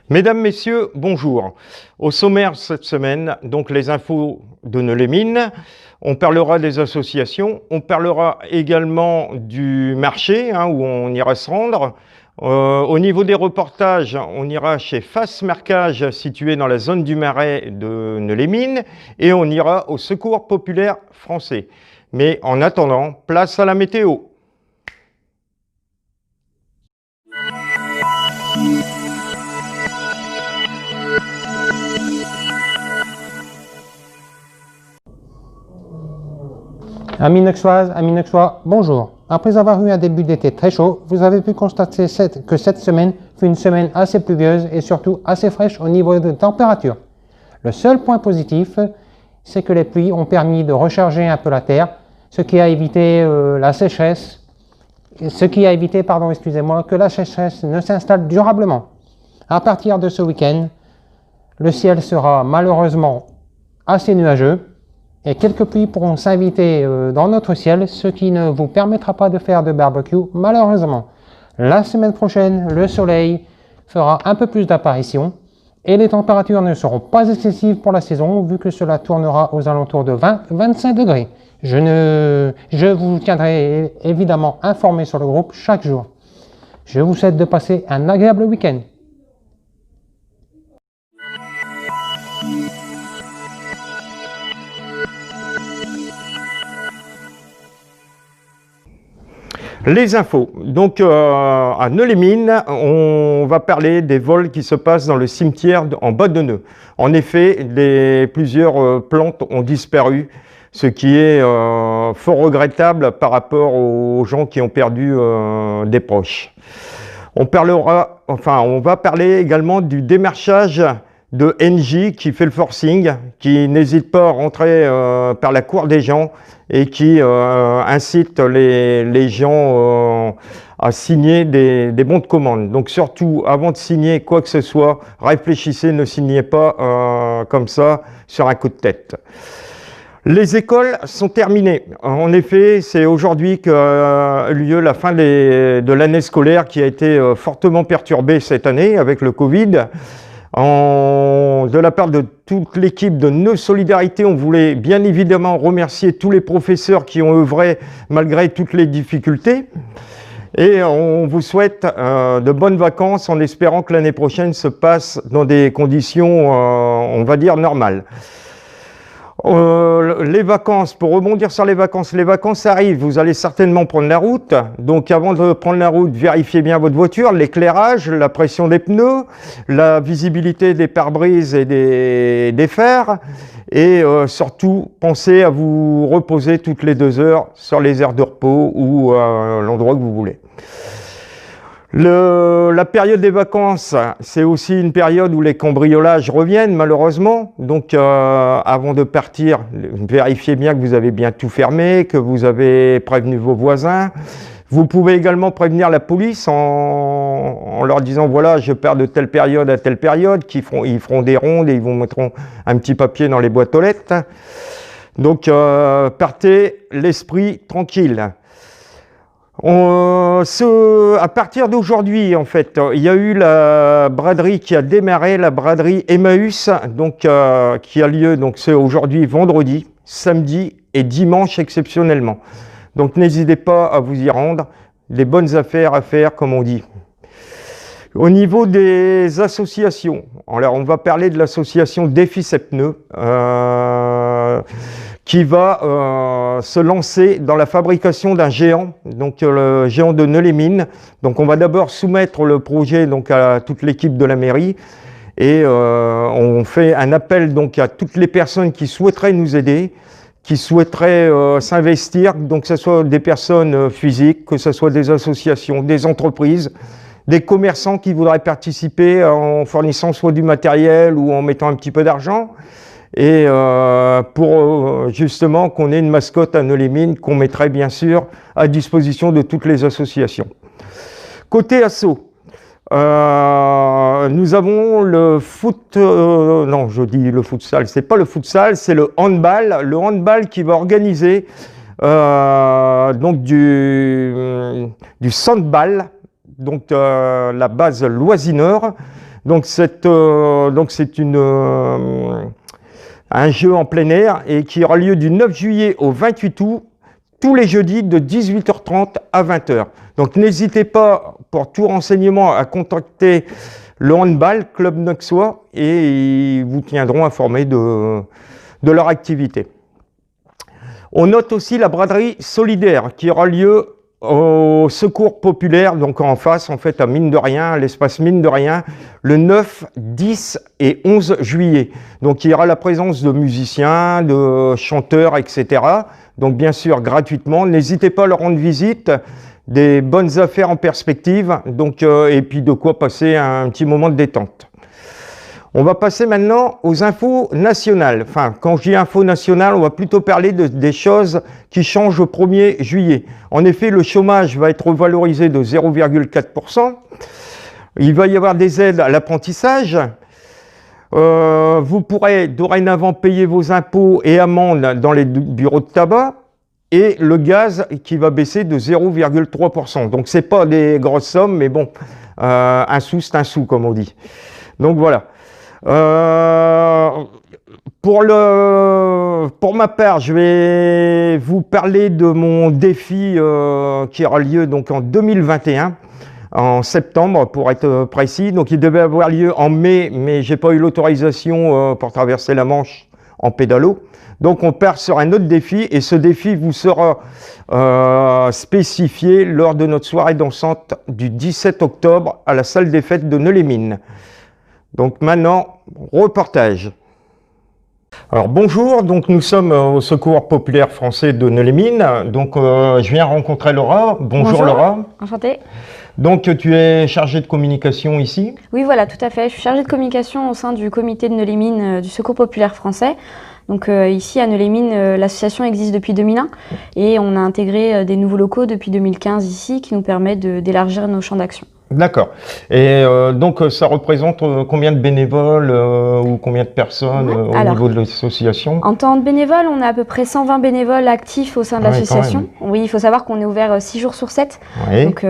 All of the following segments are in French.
Mesdames, Messieurs, bonjour. Au sommaire cette semaine, donc les infos de Neu-les-Mines. On parlera des associations, on parlera également du marché où on ira se rendre. Au niveau des reportages, on ira chez Face Marquage, situé dans la zone du Marais de Neu-les-Mines, et on ira au Secours populaire français. Mais en attendant, place à la météo. Amis Nexoises, amis Nexois, bonjour. Après avoir eu un début d'été très chaud, vous avez pu constater que cette semaine fut une semaine assez pluvieuse et surtout assez fraîche au niveau de température. Le seul point positif, c'est que les pluies ont permis de recharger un peu la terre, ce qui a évité la sécheresse, que la sécheresse ne s'installe durablement. À partir de ce week-end, le ciel sera malheureusement assez nuageux, et quelques pluies pourront s'inviter dans notre ciel, ce qui ne vous permettra pas de faire de barbecue, malheureusement. La semaine prochaine, le soleil fera un peu plus d'apparition et les températures ne seront pas excessives pour la saison, vu que cela tournera aux alentours de 20-25 degrés. Je vous tiendrai évidemment informé sur le groupe chaque jour. Je vous souhaite de passer un agréable week-end. Les infos. Donc à Neu-les-Mines, on va parler des vols qui se passent dans le cimetière en bas de Neu. En effet, plusieurs plantes ont disparu, ce qui est fort regrettable par rapport aux gens qui ont perdu des proches. On va parler également du démarchage de NJ qui fait le forcing, qui n'hésite pas à rentrer par la cour des gens et qui incite les gens à signer des bons de commande. Donc surtout, avant de signer quoi que ce soit, réfléchissez, ne signez pas comme ça sur un coup de tête. Les écoles sont terminées. En effet, c'est aujourd'hui qu'a eu lieu la fin de l'année scolaire qui a été fortement perturbée cette année avec le Covid. De la part de toute l'équipe de Neu Solidarité, on voulait bien évidemment remercier tous les professeurs qui ont œuvré malgré toutes les difficultés. Et on vous souhaite de bonnes vacances en espérant que l'année prochaine se passe dans des conditions, on va dire, normales. Les vacances, pour rebondir sur les vacances arrivent, vous allez certainement prendre la route. Donc avant de prendre la route, vérifiez bien votre voiture, l'éclairage, la pression des pneus, la visibilité des pare-brises et des fers. Et surtout, pensez à vous reposer toutes les 2 heures sur les aires de repos ou l'endroit que vous voulez. La période des vacances, c'est aussi une période où les cambriolages reviennent malheureusement. Donc avant de partir, vérifiez bien que vous avez bien tout fermé, que vous avez prévenu vos voisins. Vous pouvez également prévenir la police en leur disant voilà, je pars de telle période à telle période, ils feront des rondes et ils vous mettront un petit papier dans les boîtes aux lettres. Donc partez l'esprit tranquille. À partir d'aujourd'hui, en fait, il y a eu la braderie qui a démarré, la braderie Emmaüs, donc qui a lieu. Donc c'est aujourd'hui vendredi, samedi et dimanche exceptionnellement. Donc n'hésitez pas à vous y rendre. Des bonnes affaires à faire, comme on dit. Au niveau des associations, alors on va parler de l'association Défi Pneus. Qui va se lancer dans la fabrication d'un géant, donc le géant de Neu-les-Mines. Donc on va d'abord soumettre le projet donc à toute l'équipe de la mairie et on fait un appel donc à toutes les personnes qui souhaiteraient nous aider, qui souhaiteraient s'investir, donc que ce soit des personnes physiques, que ce soit des associations, des entreprises, des commerçants qui voudraient participer en fournissant soit du matériel ou en mettant un petit peu d'argent. Et pour justement qu'on ait une mascotte à Neu-les-Mines qu'on mettrait bien sûr à disposition de toutes les associations. Côté asso, nous avons le non je dis le futsal, c'est pas le futsal, c'est le handball qui va organiser donc du sandball, donc la base Loisineur. Donc c'est un jeu en plein air et qui aura lieu du 9 juillet au 28 août, tous les jeudis de 18h30 à 20h. Donc n'hésitez pas, pour tout renseignement, à contacter le handball Club Nauxois et ils vous tiendront informés de leur activité. On note aussi la braderie solidaire qui aura lieu au Secours Populaire, donc en face, en fait, à Mine de Rien, l'espace Mine de Rien, le 9, 10 et 11 juillet. Donc il y aura la présence de musiciens, de chanteurs, etc. Donc bien sûr, gratuitement. N'hésitez pas à leur rendre visite. Des bonnes affaires en perspective, donc, et puis de quoi passer un petit moment de détente. On va passer maintenant aux infos nationales. Enfin, quand je dis infos nationales, on va plutôt parler des choses qui changent au 1er juillet. En effet, le chômage va être revalorisé de 0,4%. Il va y avoir des aides à l'apprentissage. Vous pourrez dorénavant payer vos impôts et amendes dans les bureaux de tabac. Et le gaz qui va baisser de 0,3%. Donc, ce n'est pas des grosses sommes, mais bon, un sou, c'est un sou, comme on dit. Donc, voilà. Pour ma part, je vais vous parler de mon défi qui aura lieu donc, en 2021, en septembre, pour être précis. Donc, il devait avoir lieu en mai, mais je n'ai pas eu l'autorisation pour traverser la Manche en pédalo. Donc on part sur un autre défi et ce défi vous sera spécifié lors de notre soirée dansante du 17 octobre à la salle des fêtes de Neu-les-Mines. Donc maintenant, reportage. Alors bonjour, donc nous sommes au Secours Populaire Français de Neu-les-Mines. Donc je viens rencontrer Laura. Bonjour Laura. Enchantée. Donc tu es chargée de communication ici? Oui voilà, tout à fait. Je suis chargée de communication au sein du comité de Neu-les-Mines du Secours Populaire Français. Donc ici à Neu-les-Mines, l'association existe depuis 2001 et on a intégré des nouveaux locaux depuis 2015 ici qui nous permettent d'élargir nos champs d'action. D'accord. Et donc ça représente combien de bénévoles ou combien de personnes au niveau de l'association? En tant que bénévole, on a à peu près 120 bénévoles actifs au sein de l'association. Oui, il faut savoir qu'on est ouvert 6 jours sur 7, oui. Donc,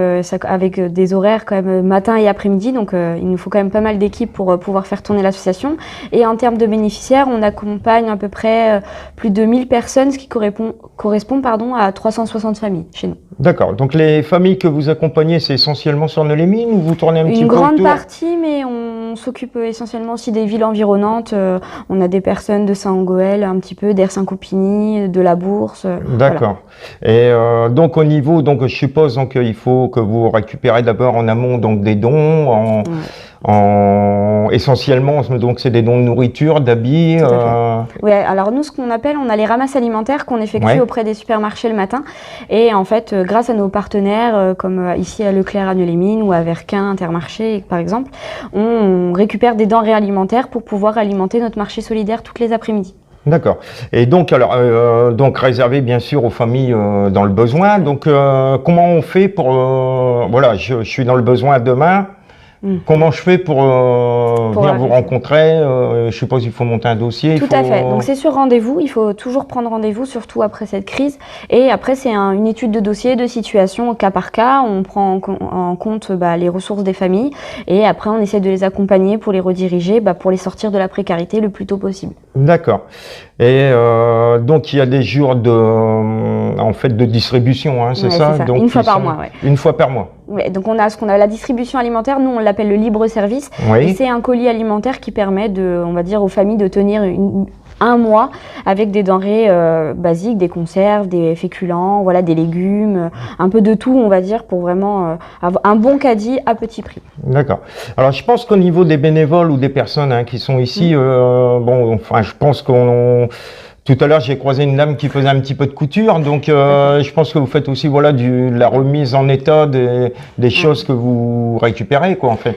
avec des horaires quand même matin et après-midi. Donc il nous faut quand même pas mal d'équipes pour pouvoir faire tourner l'association. Et en termes de bénéficiaires, on accompagne à peu près plus de 1000 personnes, ce qui correspond à 360 familles chez nous. D'accord. Donc les familles que vous accompagnez, c'est essentiellement sur Neu-les-Mines ou vous tournez un petit peu autour? Une grande partie, mais on s'occupe essentiellement aussi des villes environnantes. On a des personnes de Saint-Angoël, un petit peu d'Ersin-Coupigny, de la Bourse. D'accord. Voilà. Et donc au niveau, donc je suppose donc il faut que vous récupérez d'abord en amont donc des dons essentiellement, donc c'est des dons de nourriture, d'habits. Oui, alors nous, ce qu'on appelle, on a les ramasses alimentaires qu'on effectue auprès des supermarchés le matin. Et en fait, grâce à nos partenaires, comme ici à Leclerc à Neu-les-Mines ou à Verquin, Intermarché par exemple, on récupère des denrées alimentaires pour pouvoir alimenter notre marché solidaire toutes les après-midi. D'accord. Et donc, alors, donc réservé bien sûr aux familles dans le besoin. Donc, comment on fait pour, voilà, je suis dans le besoin demain. Comment je fais pour venir vous rencontrer? Je suppose qu'il faut monter un dossier. Tout à fait. Donc c'est sur rendez-vous. Il faut toujours prendre rendez-vous, surtout après cette crise. Et après, c'est une étude de dossier, de situation au cas par cas. On prend en compte les ressources des familles. Et après, on essaie de les accompagner pour les rediriger, pour les sortir de la précarité le plus tôt possible. D'accord. Et donc il y a des jours de distribution, hein, c'est ça? Donc, une fois par mois, oui. Une fois par mois. Ouais, donc on a ce qu'on a la distribution alimentaire, nous on l'appelle le libre service. Oui. Et c'est un colis alimentaire qui permet aux familles de tenir un mois avec des denrées basiques, des conserves, des féculents, voilà, des légumes, un peu de tout, on va dire, pour vraiment avoir un bon caddie à petit prix. D'accord. Alors je pense qu'au niveau des bénévoles ou des personnes qui sont ici, je pense qu'on... Tout à l'heure, j'ai croisé une dame qui faisait un petit peu de couture, donc je pense que vous faites aussi de la remise en état des choses que vous récupérez, quoi, en fait.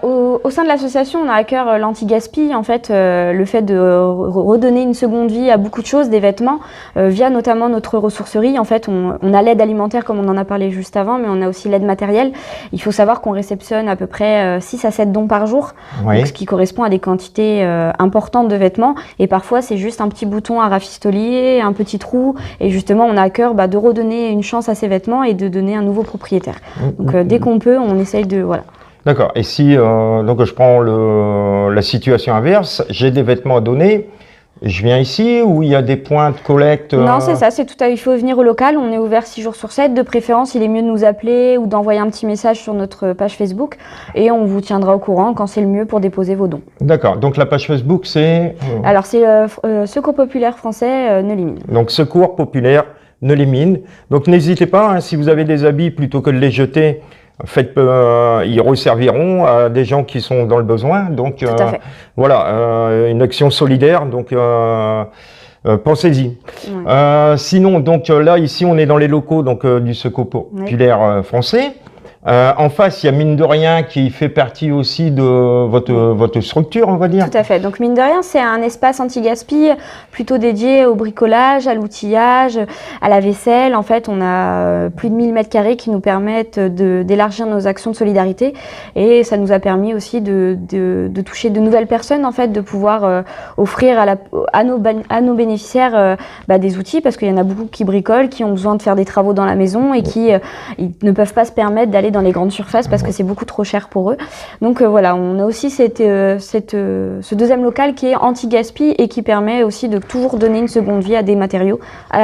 Au sein de l'association, on a à cœur l'anti-gaspi, en fait, le fait de redonner une seconde vie à beaucoup de choses, des vêtements, via notamment notre ressourcerie. En fait, on a l'aide alimentaire, comme on en a parlé juste avant, mais on a aussi l'aide matérielle. Il faut savoir qu'on réceptionne à peu près 6 à 7 dons par jour, donc, ce qui correspond à des quantités importantes de vêtements, et parfois, c'est juste un petit bouton à rafistolier, un petit trou, et justement on a à cœur de redonner une chance à ces vêtements et de donner un nouveau propriétaire. Donc dès qu'on peut, on essaye de... Voilà. D'accord. Et si donc je prends la situation inverse, j'ai des vêtements à donner, je viens ici où il y a des points de collecte Non, c'est ça, c'est tout à fait. Il faut venir au local. On est ouvert 6 jours sur 7. De préférence, il est mieux de nous appeler ou d'envoyer un petit message sur notre page Facebook et on vous tiendra au courant quand c'est le mieux pour déposer vos dons. D'accord. Donc la page Facebook, c'est Alors, c'est Secours Populaire Français Neulimine. donc Secours Populaire Neulimine. Donc n'hésitez pas, hein, si vous avez des habits, plutôt que de les jeter, faites, ils resserviront à des gens qui sont dans le besoin. Donc Tout à fait. voilà, une action solidaire. Donc pensez-y. Ouais. Sinon, donc là ici, on est dans les locaux donc du Secours Populaire Français. En face, il y a mine de rien qui fait partie aussi de votre structure, on va dire. Tout à fait. Donc, mine de rien, c'est un espace anti-gaspi plutôt dédié au bricolage, à l'outillage, à la vaisselle. En fait, on a plus de 1000 mètres carrés qui nous permettent d'élargir nos actions de solidarité. Et ça nous a permis aussi de toucher de nouvelles personnes, en fait, de pouvoir offrir à nos bénéficiaires des outils, parce qu'il y en a beaucoup qui bricolent, qui ont besoin de faire des travaux dans la maison et qui ils ne peuvent pas se permettre d'aller dans les grandes surfaces parce que c'est beaucoup trop cher pour eux. Donc voilà, on a aussi ce deuxième local qui est anti-gaspi et qui permet aussi de toujours donner une seconde vie à des matériaux.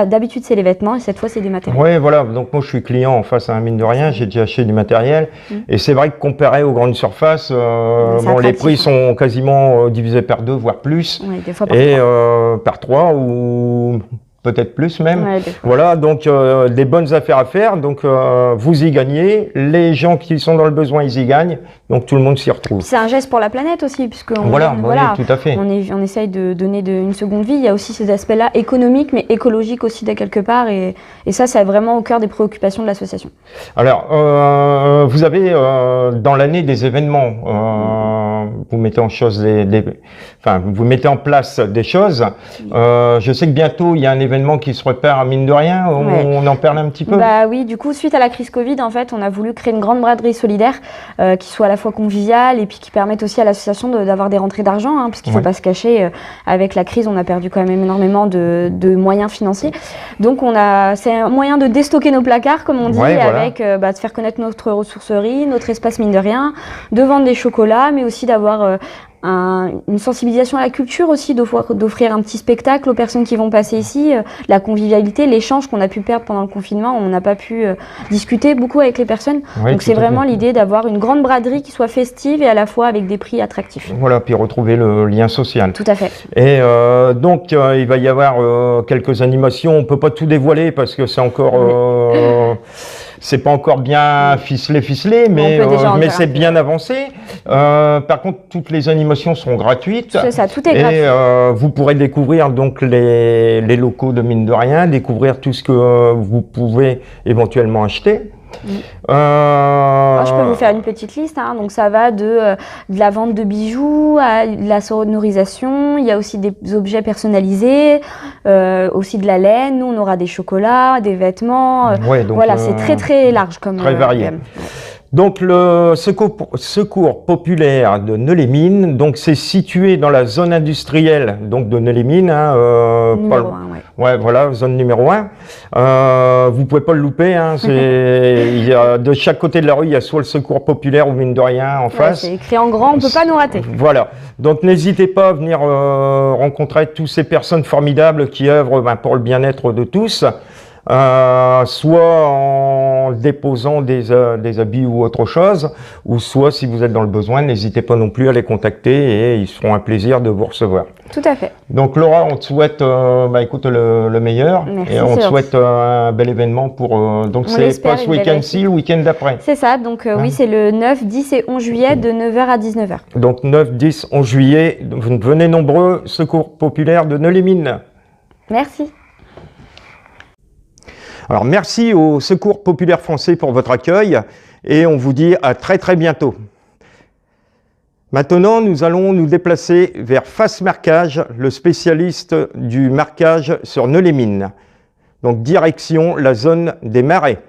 D'habitude, c'est les vêtements et cette fois, c'est des matériaux. Oui, voilà. Donc moi, je suis client en face à un mine de rien. J'ai déjà acheté du matériel. Et c'est vrai que comparé aux grandes surfaces, bon, les prix sont quasiment divisés par 2, voire plus. Oui, des fois par et par 3 ou peut-être plus même. Ouais, voilà, donc des bonnes affaires à faire. Donc vous y gagnez, les gens qui sont dans le besoin, ils y gagnent. Donc tout le monde s'y retrouve. C'est un geste pour la planète aussi, puisque voilà, tout à fait. On essaye de donner une seconde vie. Il y a aussi ces aspects-là économiques, mais écologiques aussi de quelque part. Et ça, c'est vraiment au cœur des préoccupations de l'association. Alors, vous avez dans l'année des événements. Vous mettez en chose vous mettez en place des choses. Je sais que bientôt il y a un événement qui se repère à mine de rien. On en parle un petit peu. Bah oui, du coup, suite à la crise Covid, en fait, on a voulu créer une grande braderie solidaire qui soit à la fois conviviale et puis qui permette aussi à l'association d'avoir des rentrées d'argent, hein, puisqu'il ne faut pas se cacher. Avec la crise, on a perdu quand même énormément de moyens financiers. Donc, c'est un moyen de déstocker nos placards, comme on dit, avec de faire connaître notre ressourcerie, notre espace mine de rien, de vendre des chocolats, mais aussi d'avoir une sensibilisation à la culture aussi, d'offrir un petit spectacle aux personnes qui vont passer ici, la convivialité, l'échange qu'on a pu perdre pendant le confinement, on n'a pas pu discuter beaucoup avec les personnes. Donc c'est vraiment l'idée d'avoir une grande braderie qui soit festive et à la fois avec des prix attractifs. Voilà, puis retrouver le lien social. Tout à fait. Et donc il va y avoir quelques animations, on ne peut pas tout dévoiler parce que c'est encore... c'est pas encore bien ficelé, mais c'est bien avancé. Par contre, toutes les animations sont gratuites. C'est ça, tout est gratuit. Et vous pourrez découvrir donc les locaux de mine de rien, découvrir tout ce que vous pouvez éventuellement acheter. Je peux vous faire une petite liste, hein. Donc ça va de la vente de bijoux à la sonorisation, il y a aussi des objets personnalisés, aussi de la laine, nous on aura des chocolats, des vêtements, voilà, c'est très très large comme très varié. Donc le secours populaire de Neulémine, donc c'est situé dans la zone industrielle donc de Neulémine, numéro 1, ouais, voilà, zone numéro 1. Vous pouvez pas le louper, hein, il y a, de chaque côté de la rue, il y a soit le secours populaire ou mine de rien en face. C'est écrit en grand, on peut pas nous rater. Voilà, donc n'hésitez pas à venir rencontrer toutes ces personnes formidables qui œuvrent pour le bien-être de tous. Soit en déposant des habits ou autre chose, ou soit si vous êtes dans le besoin, n'hésitez pas non plus à les contacter et ils seront un plaisir de vous recevoir. Tout à fait. Donc Laura, on te souhaite écoute, le meilleur. Merci, et on te souhaite un bel événement pour... donc c'est pas ce week-end-ci, le week-end d'après. C'est ça, donc oui, c'est le 9, 10 et 11 juillet de 9h à 19h. Donc 9, 10, 11 juillet, venez nombreux, Secours populaire de Neulémine. Merci. Alors merci au Secours populaire français pour votre accueil et on vous dit à très très bientôt. Maintenant, nous allons nous déplacer vers Face Marquage, le spécialiste du marquage sur Neulémine. Donc direction la zone des Marais.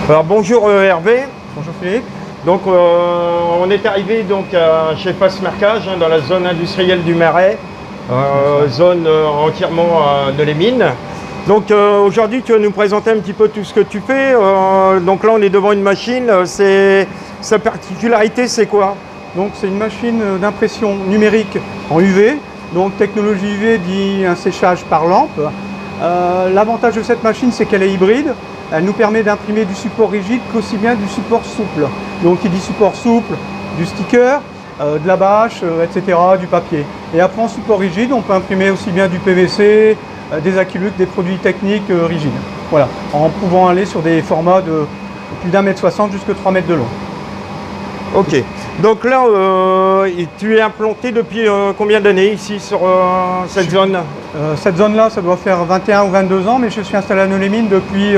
Alors bonjour Hervé. Bonjour Philippe. Donc on est arrivé donc chez Face Marquage, dans la zone industrielle du Marais, zone entièrement Neulémine. Donc aujourd'hui, tu vas nous présenter un petit peu tout ce que tu fais. Donc là, on est devant une machine. Sa particularité, c'est quoi? Donc c'est une machine d'impression numérique en UV. Donc technologie UV dit un séchage par lampe. L'avantage de cette machine, c'est qu'elle est hybride. Elle nous permet d'imprimer du support rigide qu'aussi bien du support souple. Donc il dit support souple, du sticker, de la bâche, etc., du papier. Et après en support rigide, on peut imprimer aussi bien du PVC, des acryliques, des produits techniques rigides. Voilà, en pouvant aller sur des formats de plus d'1,60 m jusqu'à 3 mètres de long. Ok. Donc là, tu es implanté depuis combien d'années ici sur cette zone? Cette zone-là, ça doit faire 21 ou 22 ans, mais je suis installé à Nœux-les-Mines depuis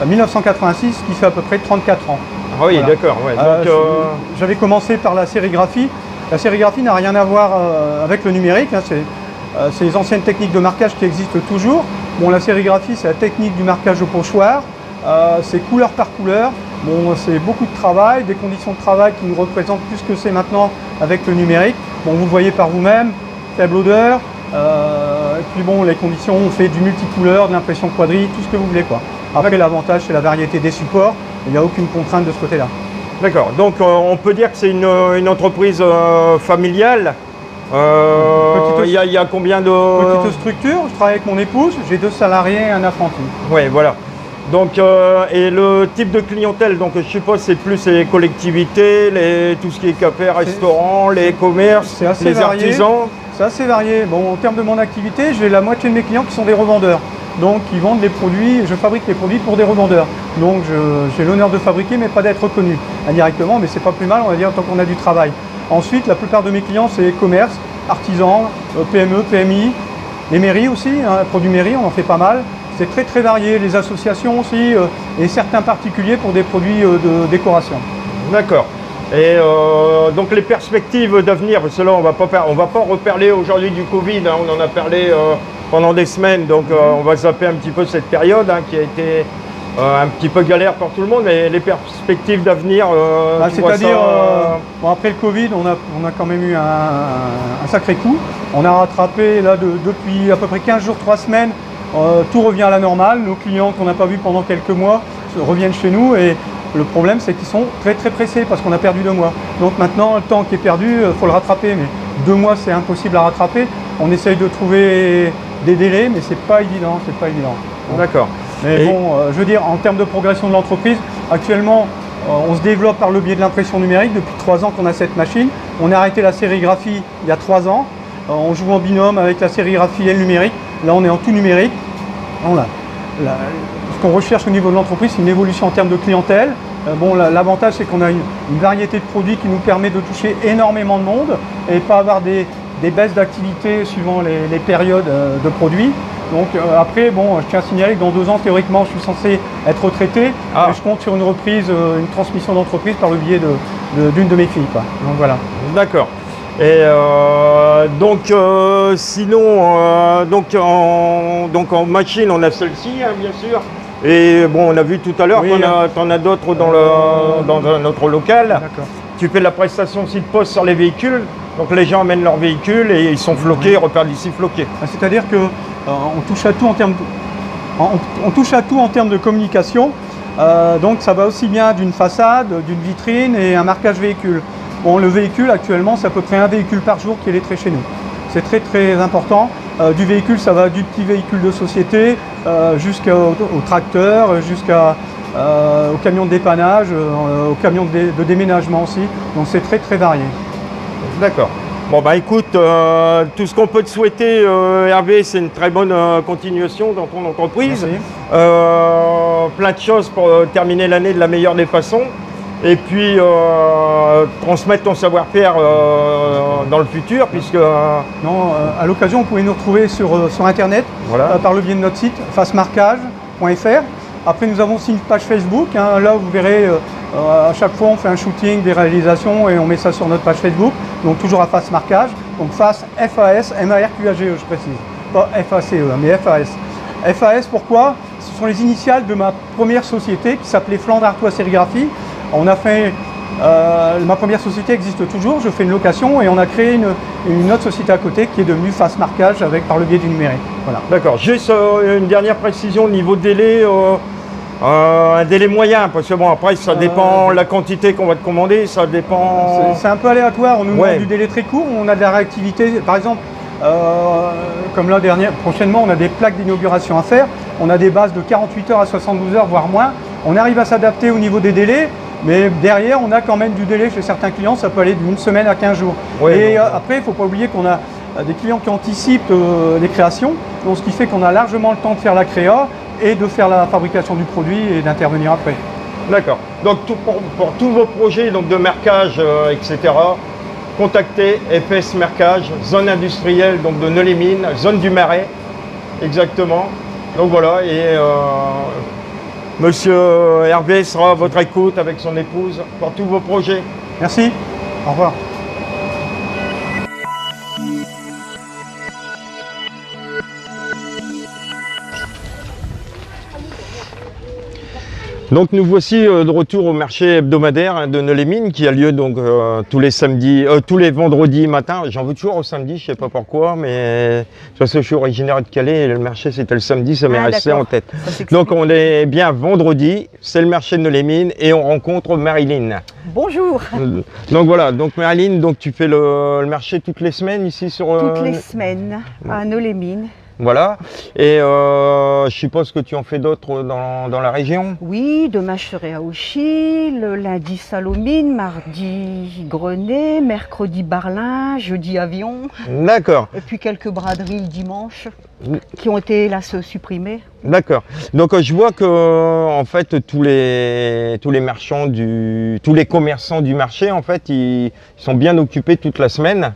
1986, qui fait à peu près 34 ans. Ah oui, Voilà. d'accord. Ouais. J'avais commencé par la sérigraphie. La sérigraphie n'a rien à voir avec le numérique, hein, c'est les anciennes techniques de marquage qui existent toujours. Bon, la sérigraphie, c'est la technique du marquage au pochoir, c'est couleur par couleur. Bon, c'est beaucoup de travail, des conditions de travail qui nous représentent plus que c'est maintenant avec le numérique. Bon, vous le voyez par vous-même, faible odeur, et puis bon, les conditions, on fait du multicouleur, de l'impression quadrille, tout ce que vous voulez, quoi. Après, l'avantage, c'est la variété des supports, il n'y a aucune contrainte de ce côté-là. D'accord. Donc on peut dire que c'est une entreprise familiale. Il y a combien de... Petite structure, je travaille avec mon épouse, j'ai 2 salariés et un apprenti. Oui, voilà. Donc, et le type de clientèle, donc je suppose c'est plus les collectivités, tout ce qui est café, restaurant, les commerces, les varié. artisans. C'est assez varié. Bon, en termes de mon activité, j'ai la moitié de mes clients qui sont des revendeurs. Donc, ils vendent les produits, je fabrique les produits pour des revendeurs. Donc, j'ai l'honneur de fabriquer, mais pas d'être reconnu indirectement, mais c'est pas plus mal, on va dire, tant qu'on a du travail. Ensuite, la plupart de mes clients, c'est commerce, artisans, PME, PMI, les mairies aussi, hein, produits mairie, on en fait pas mal. C'est très très varié, les associations aussi, et certains particuliers pour des produits de décoration. D'accord. Et donc les perspectives d'avenir, parce que là on va pas reparler aujourd'hui du Covid, hein, on en a parlé pendant des semaines, donc on va zapper un petit peu cette période hein, qui a été un petit peu galère pour tout le monde, mais les perspectives d'avenir, c'est-à-dire, bon, après le Covid, on a quand même eu un sacré coup. On a rattrapé là depuis à peu près 15 jours, 3 semaines, tout revient à la normale. Nos clients qu'on n'a pas vus pendant quelques mois reviennent chez nous et le problème c'est qu'ils sont très très pressés parce qu'on a perdu 2 mois. Donc maintenant le temps qui est perdu, il faut le rattraper, mais 2 mois c'est impossible à rattraper. On essaye de trouver des délais, mais c'est pas évident, D'accord. Mais bon, je veux dire, en termes de progression de l'entreprise, actuellement on se développe par le biais de l'impression numérique. Depuis 3 ans qu'on a cette machine. On a arrêté la sérigraphie il y a 3 ans. On joue en binôme avec la sérigraphie et le numérique. Là on est en tout numérique. Ce qu'on recherche au niveau de l'entreprise, c'est une évolution en termes de clientèle. Bon, l'avantage, c'est qu'on a une variété de produits qui nous permet de toucher énormément de monde et pas avoir des baisses d'activité suivant les périodes de produits. Donc après, bon, je tiens à signaler que dans 2 ans, théoriquement, je suis censé être retraité. Et je compte sur une reprise, une transmission d'entreprise par le biais d'une de mes filles, quoi. Donc voilà. D'accord. Et donc sinon, donc en machine, on a celle-ci, hein, bien sûr. Et bon, on a vu tout à l'heure qu'on a d'autres dans un autre local. Tu fais de la prestation aussi de poste sur les véhicules. Donc les gens amènent leur véhicule et ils sont floqués, repartent d'ici floqués. C'est-à-dire que on touche à tout en termes de communication. Donc ça va aussi bien d'une façade, d'une vitrine et un marquage véhicule. Bon, le véhicule actuellement, c'est à peu près un véhicule par jour qui est lettré chez nous. C'est très très important. Du véhicule, ça va du petit véhicule de société jusqu'au tracteur, jusqu'au camion de dépannage, au camion de déménagement aussi. Donc c'est très très varié. D'accord. Bon bah écoute, tout ce qu'on peut te souhaiter Hervé, c'est une très bonne continuation dans ton entreprise. Plein de choses pour terminer l'année de la meilleure des façons. Et puis transmettre ton savoir-faire dans le futur, puisque... à l'occasion, vous pouvez nous retrouver sur Internet, par le biais de notre site, facemarquage.fr. Après, nous avons aussi une page Facebook. Hein, là, vous verrez, à chaque fois, on fait un shooting, des réalisations, et on met ça sur notre page Facebook. Donc, toujours à Face Marquage. Donc, Face, F-A-S, M-A-R-Q-A-G-E, je précise. Pas F-A-C-E, mais F-A-S. F-A-S, pourquoi? Ce sont les initiales de ma première société qui s'appelait Flandre Artois Sérigraphie. On a fait Ma première société existe toujours, je fais une location et on a créé une autre société à côté qui est devenue Face Marquage par le biais du numérique. Voilà. D'accord. Juste une dernière précision au niveau délai, un délai moyen, parce que bon après ça dépend la quantité qu'on va te commander, ça dépend. C'est un peu aléatoire, on nous Ouais. demande du délai très court, on a de la réactivité, par exemple, comme l'an dernier, prochainement on a des plaques d'inauguration à faire, on a des bases de 48 heures à 72 heures, voire moins. On arrive à s'adapter au niveau des délais, mais derrière on a quand même du délai chez certains clients, ça peut aller d'une semaine à 15 jours. Ouais, et bon. après il ne faut pas oublier qu'on a des clients qui anticipent les créations, donc ce qui fait qu'on a largement le temps de faire la créa et de faire la fabrication du produit et d'intervenir après. D'accord. Donc pour tous vos projets donc de marquage, etc., contactez FS Marquage, zone industrielle donc de Nolay-Mines, zone du Marais, exactement. Donc voilà, et Monsieur Hervé sera à votre écoute avec son épouse pour tous vos projets. Merci, au revoir. Donc nous voici de retour au marché hebdomadaire de Nolay-Mines qui a lieu donc tous les samedis, tous les vendredis matin. J'en veux toujours au samedi, je sais pas pourquoi, mais parce que je suis originaire de Calais et le marché c'était le samedi, ça m'est resté en tête. Donc on est bien vendredi, c'est le marché de Nolay-Mines et on rencontre Marilyn. Bonjour. Donc voilà, donc Marilyn, donc tu fais le marché toutes les semaines ici sur Toutes les semaines à Nolay-Mines. Voilà, et je suppose que tu en fais d'autres dans la région. Oui, demain je serai à Auchy, le lundi Salomine, mardi Grenay, mercredi Barlin, jeudi Avion, D'accord, et puis quelques braderies le dimanche qui ont été hélas supprimées. d'accord. Donc je vois que en fait tous les marchands tous les commerçants du marché en fait ils sont bien occupés toute la semaine.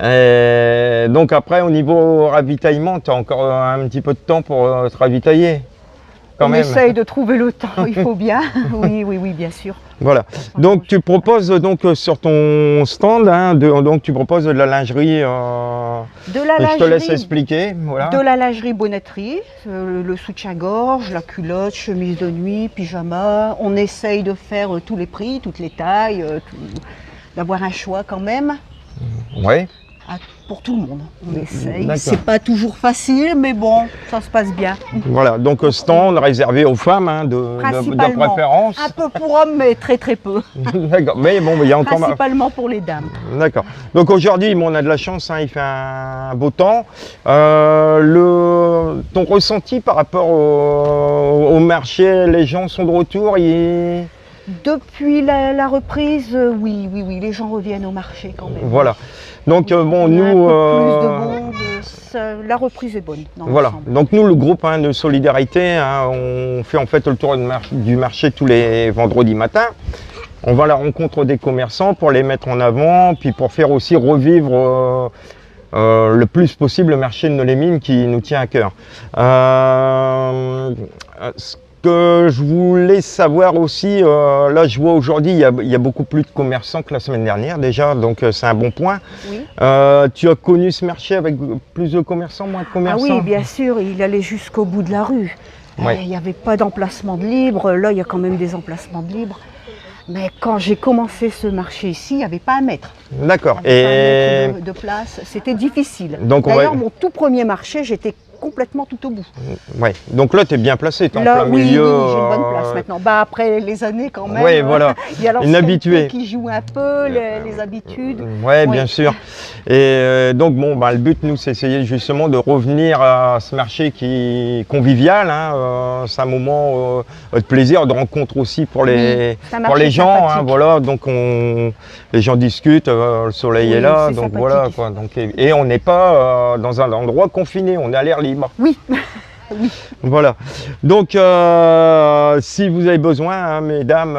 Et donc après au niveau ravitaillement, tu as encore un petit peu de temps pour te ravitailler quand On même. essaye de trouver le temps, il faut bien. Oui, oui, oui, bien sûr. Voilà. Donc tu proposes donc sur ton stand, hein, donc tu proposes de la lingerie. De la Je te laisse lingerie, expliquer. Voilà. de la lingerie bonneterie, le soutien-gorge, la culotte, chemise de nuit, pyjama. On essaye de faire tous les prix, toutes les tailles, d'avoir un choix quand même. Ouais. Pour tout le monde, on essaye. D'accord. C'est pas toujours facile, mais bon, ça se passe bien. Voilà. Donc stand réservé aux femmes hein, de Principalement. préférence. Un peu pour hommes, mais très très peu. D'accord. Mais bon, il y a encore. Principalement pour les dames. D'accord. Donc aujourd'hui, bon, on a de la chance, hein, il fait un beau temps. Ton ressenti par rapport au marché, les gens sont de retour. Depuis la reprise, oui, les gens reviennent au marché quand même. Voilà. Donc bon, On a nous. un peu plus de monde, la reprise est bonne. Dans Voilà. l'ensemble. Donc nous, le groupe hein, de solidarité, hein, on fait en fait le tour du marché tous les vendredis matins. On va à la rencontre des commerçants pour les mettre en avant, puis pour faire aussi revivre le plus possible le marché de Nolay-Mines qui nous tient à cœur. Ce que je voulais savoir aussi, là je vois aujourd'hui il y a beaucoup plus de commerçants que la semaine dernière déjà, donc c'est un bon point. Oui. Tu as connu ce marché avec plus de commerçants, moins de Ah commerçants? oui, bien sûr, il allait jusqu'au bout de la rue. Ouais. Il n'y avait pas d'emplacement de libre. Là, il y a quand même des emplacements de libre. Mais quand j'ai commencé ce marché ici, il n'y avait pas un mètre. D'accord. Il n'y avait pas un mètre de place. C'était difficile. Donc, D'ailleurs, mon tout premier marché, j'étais complètement tout au bout. Ouais. Donc là, tu es bien placé, tu es en Là, plein oui, milieu. oui, j'ai une bonne place maintenant. Bah, après les années quand même. Ouais, voilà. Il y a Une l'ancienneté habituée. qui joue un peu, les habitudes. Ouais, Ouais. bien sûr. Et donc, bon, bah, le but, nous, c'est essayer justement de revenir à ce marché qui est convivial. Hein, c'est un moment de plaisir, de rencontre aussi pour les, c'est un pour marché les gens. Hein, sympathique. voilà, donc les gens discutent, le soleil Oui, est là. c'est Donc sympathique. voilà. Quoi, donc, et on n'est pas dans un endroit confiné, on est à l'air libre. Oui. Voilà. Donc, si vous avez besoin, hein, mesdames,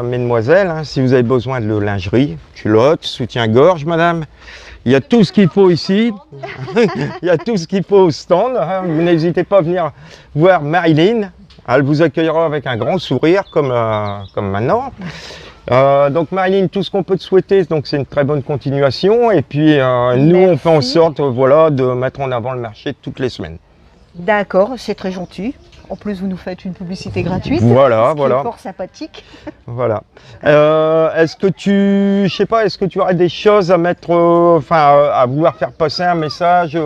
mesdemoiselles, hein, si vous avez besoin de lingerie, culotte, soutien-gorge, madame, il y a tout ce qu'il faut ici. Il y a tout ce qu'il faut au stand. Hein. Vous n'hésitez pas à venir voir Marilyn. Elle vous accueillera avec un grand sourire, comme maintenant. Donc Marilyn, tout ce qu'on peut te souhaiter, donc c'est une très bonne continuation. Et puis, nous, on fait en Merci. sorte, voilà, de mettre en avant le marché toutes les semaines. D'accord, c'est très gentil. En plus, vous nous faites une publicité gratuite. Voilà, ce qui voilà. est fort sympathique. Voilà. Est-ce que je sais pas, est-ce que tu aurais des choses à mettre, à vouloir faire passer un message,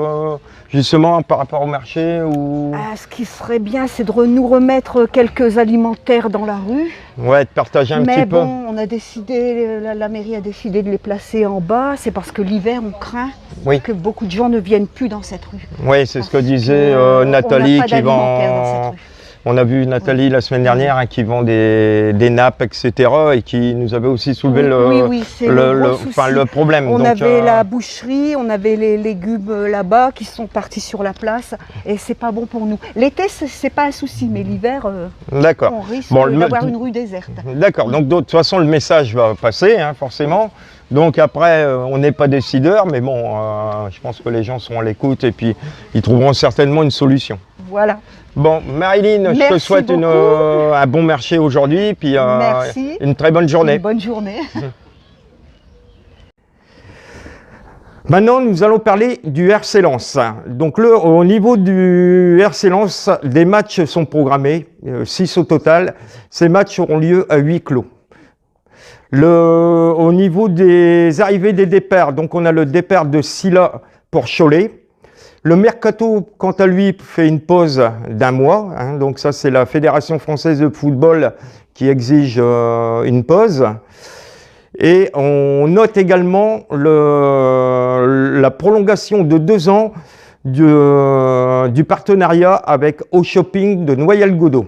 justement par rapport au marché ou Ce qui serait bien, c'est de nous remettre quelques alimentaires dans la rue. ouais, de partager un Mais petit peu. bon, on a décidé, la mairie a décidé de les placer en bas. C'est parce que l'hiver, on craint Oui. que beaucoup de gens ne viennent plus dans cette rue. Oui, c'est ce que Parce disait on Nathalie n'a pas qui d'alimentaire dans cette vend. rue. On a vu Nathalie la semaine dernière qui vend des nappes, etc. et qui nous avait aussi soulevé Oui, c'est le gros souci. le problème. On Donc, avait la boucherie, on avait les légumes là-bas qui sont partis sur la place et c'est pas bon pour nous. L'été, c'est pas un souci, mais l'hiver, d'accord. on risque Bon, d'avoir une rue déserte. D'accord. Donc de toute façon, le message va passer, hein, forcément. Donc après, on n'est pas décideur, mais bon, je pense que les gens seront à l'écoute et puis ils trouveront certainement une solution. Voilà. Bon, Marilyn, je te Merci souhaite beaucoup. un bon marché aujourd'hui, puis Merci. une très bonne journée. Une bonne journée. Maintenant, nous allons parler du RC Lens. Donc, au niveau du RC Lens, des matchs sont programmés, 6 au total. Ces matchs auront lieu à huis clos. Au niveau des arrivées des départs, donc on a le départ de Silla pour Cholet. Le Mercato, quant à lui, fait une pause d'1 mois. Hein, donc ça, c'est la Fédération française de football qui exige une pause. Et on note également la prolongation de 2 ans du partenariat avec Au Shopping de Noyelles-Godault.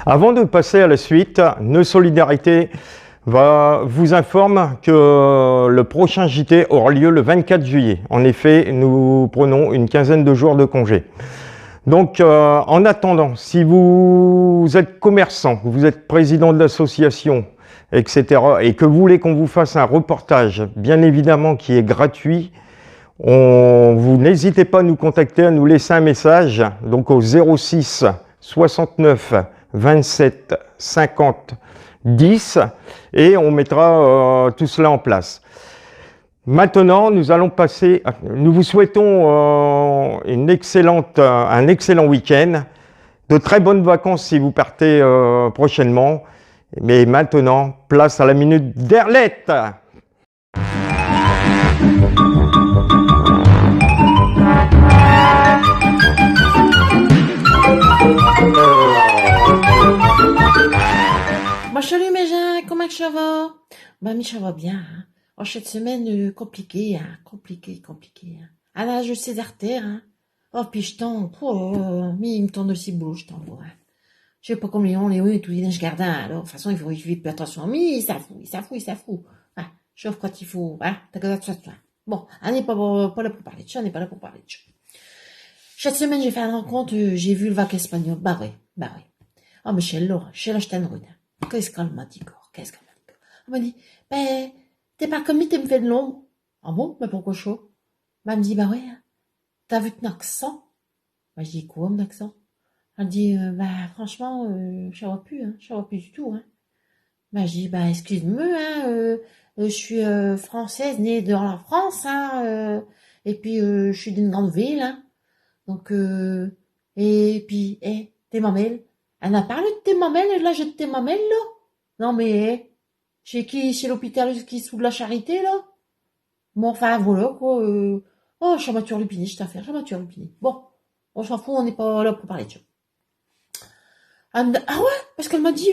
Avant de passer à la suite, Nos Solidarités vous informe que le prochain JT aura lieu le 24 juillet. En effet, nous prenons une quinzaine de jours de congé. Donc, en attendant, si vous êtes commerçant, vous êtes président de l'association, etc., et que vous voulez qu'on vous fasse un reportage, bien évidemment, qui est gratuit, vous n'hésitez pas à nous contacter, à nous laisser un message, donc au 06 69 27 50 10, et on mettra tout cela en place. Maintenant, nous vous souhaitons un excellent week-end, de très bonnes vacances si vous partez prochainement. Mais maintenant, place à la minute d'Erlette. Bon, salut mes gens, comment que ça va? Bah, mais ça va bien, hein. Oh, cette semaine, compliquée, hein. Compliquée, hein. À l'âge sédentaire, hein. Oh, puis je t'en, mais il me tourne aussi boulot, je t'en vois, hein. Je sais pas comme les et tout dans ce jardin, alors, de toute façon, il faut faire attention, mais il s'affoue. Ah, sauf quand il faut, hein, t'as que ça, toi. Bon, on n'est pas là pour parler de ça, Cette semaine, j'ai fait une rencontre, j'ai vu le vac espagnol, bah ouais. Oh, mais chez Laura Steinrud. Qu'est-ce qu'elle m'a dit, quoi? Elle m'a dit, ben, t'es pas comme t'es me fait de l'ombre. Ah bon? Mais pourquoi chaud? Elle me dit, bah ouais, t'as vu ton accent? Bah, je dis, quoi, mon accent? Elle dit, bah, franchement, je vois plus du tout, hein. Bah, je dis, bah, excuse-moi, hein, je suis française, née dans la France, hein, et puis je suis d'une grande ville, hein. Donc, et puis, tes mamelles. Elle a parlé de tes mamelles, là, j'ai de tes mamelles, là. Non, mais, chez qui, chez l'hôpital qui sous de la charité, là? Bon, enfin, voilà, quoi, oh, Chamature Lupiné, je t'affaire, Chamature Lupiné. Bon, on s'en fout, on n'est pas là pour parler de ça. Elle me dit, ah ouais, parce qu'elle m'a dit,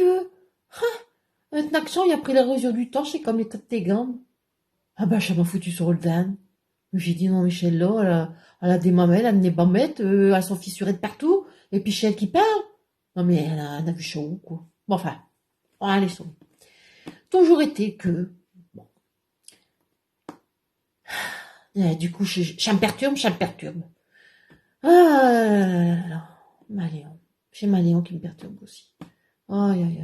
un accent, il a pris l'érosion du temps, c'est comme les tas de tes gambes. Ah bah, ça m'a foutu sur le dan. J'ai dit, non, Michel, là, elle a des mamelles, elle a des bambettes, elles sont fissurées de partout, et puis c'est elle qui parle. Non, mais elle a vu chaud, quoi. Bon, enfin, on va aller sur. Toujours été que, bon. Du coup, ça me perturbe. Ah, Maléon. C'est Maléon qui me perturbe aussi. Aïe.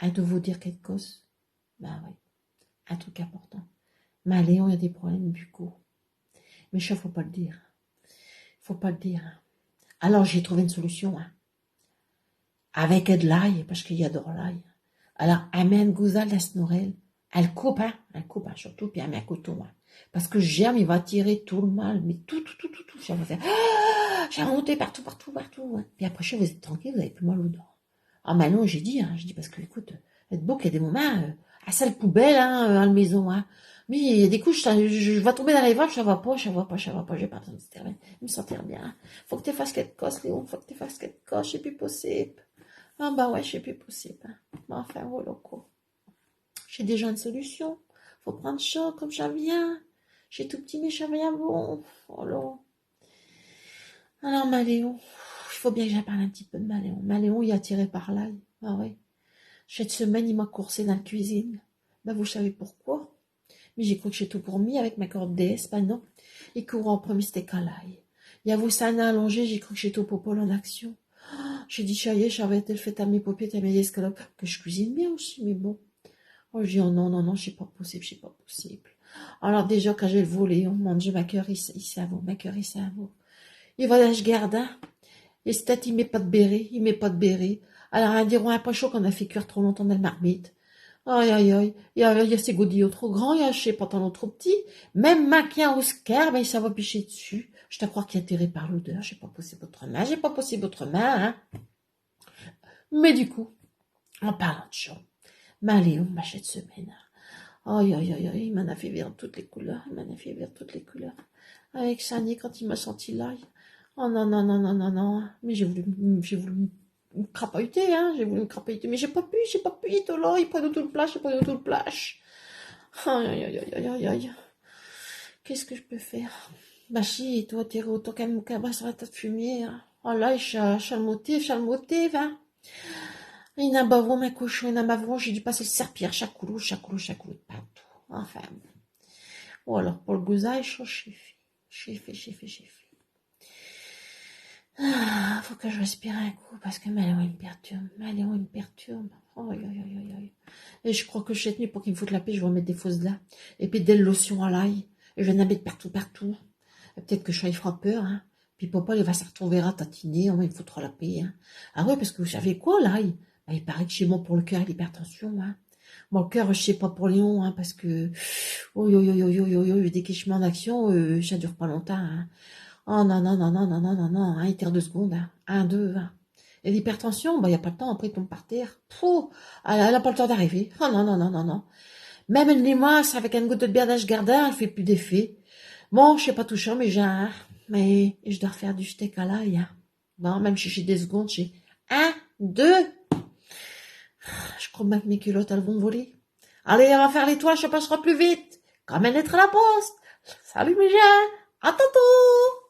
Elle doit vous dire quelque chose? Bah oui, un truc important. Maléon, il y a des problèmes buccaux. Mais ça, faut pas le dire. Alors, j'ai trouvé une solution, hein. Avec de l'ail, parce qu'il y a de l'ail. Alors, elle met un gousal à Snorel. Elle coupe, surtout, puis elle met un couteau, hein. Parce que le germe, il va attirer tout le mal, mais tout. Ça va faire, j'ai remonté partout. Ouais. Puis après, vous êtes tranquille, vous avez plus mal aux dents. Ah, mais non, j'ai dit, parce que, écoute, être beau qu'il y a des moments, à sale poubelle, à la maison, Mais il y a des couches, je vais tomber dans les vaches, ça va pas, j'ai pas besoin de me sentir bien. Faut que tu fasses quelque chose, Léon, c'est plus possible. Ah, bah ouais, c'est plus possible, Mais enfin, voilà, quoi. J'ai déjà une solution. Faut prendre chaud, comme ça vient. J'ai tout petit, mais ça vient bon. Oh là. Alors, Maléon, il faut bien que j'en parle un petit peu de Maléon. Maléon, il est attiré par l'ail. Ah ouais. Cette semaine, il m'a coursé dans la cuisine. Vous savez pourquoi? Mais j'ai cru que j'ai tout pour mis avec ma corde DS. Non. Il court en premier, c'était qu'à l'ail. Il y a vous ça allongé, j'ai cru que j'ai tout pour Paul en action. J'ai dit, ça y est, j'avais été le fait à mes paupières, à mes escalopes, que je cuisine bien aussi, mais bon. Oh, j'ai dit, oh non, c'est pas possible. Alors déjà, quand j'ai le volé, mon Dieu, ma cœur, il s'avoue. Il va là, je garde, Et c'est il met pas de béret, Alors, un diront un pas chaud qu'on a fait cuire trop longtemps dans la marmite. Aïe. Il y a ces godillots trop grands, il y a ces pantalons trop petits. Même maquin au scar, il ça va picher dessus. Je te crois qu'il est attiré par l'odeur. J'ai pas possible autrement, Mais du coup, en parlant de chaud, Maléon m'achète semaine. Aïe, il m'en a fait vers toutes les couleurs. Avec Sani, quand il m'a senti l'ail. Oh non. Mais j'ai voulu me crapahuter, Mais j'ai pas pu, il était là, il prenait tout le plage. Aïe. Qu'est-ce que je peux faire? Si, toi, t'es autant qu'un moucaba sur la tas de fumier, Oh là, chalmoté, Il n'a pas vraiment un cochon, j'ai dû passer le serpillère, chaque couloir de partout. Enfin, bon. Ou alors, pour le gousaille, j'ai fait. Faut que je respire un coup, parce que Maléon, il me perturbe. Aïe. Et je crois que cette nuit, pour qu'il me foute la paix, je vais mettre des fausses là. Et puis des lotions à l'ail. Et je vais en mettre partout. Et peut-être que il fera peur, Puis papa, il va se retrouver à tatiner, il me foutra la paix, Ah ouais, parce que vous savez quoi, l'ail? Il paraît que c'est bon pour le cœur et l'hypertension, Bon, le cœur, je sais pas pour Léon, parce que, dès qu'il se met en action, ça dure pas longtemps, Oh non, il tire 2 secondes, 1, 2, Et l'hypertension, il y a pas le temps, après il tombe par terre. Elle a pas le temps d'arriver. Oh non. Même une limace avec une goutte de bière d'Ashgardin, elle fait plus d'effet. Bon, je sais pas tout ça, mais je dois refaire du steak à l'ail, Bon, même si j'ai des secondes, j'ai 1, 2. Je crois même que mes culottes, elles vont voler. Allez, on va faire l'étoile, je passerai plus vite. Comme une lettre à la poste. Salut mes gens, à tantôt.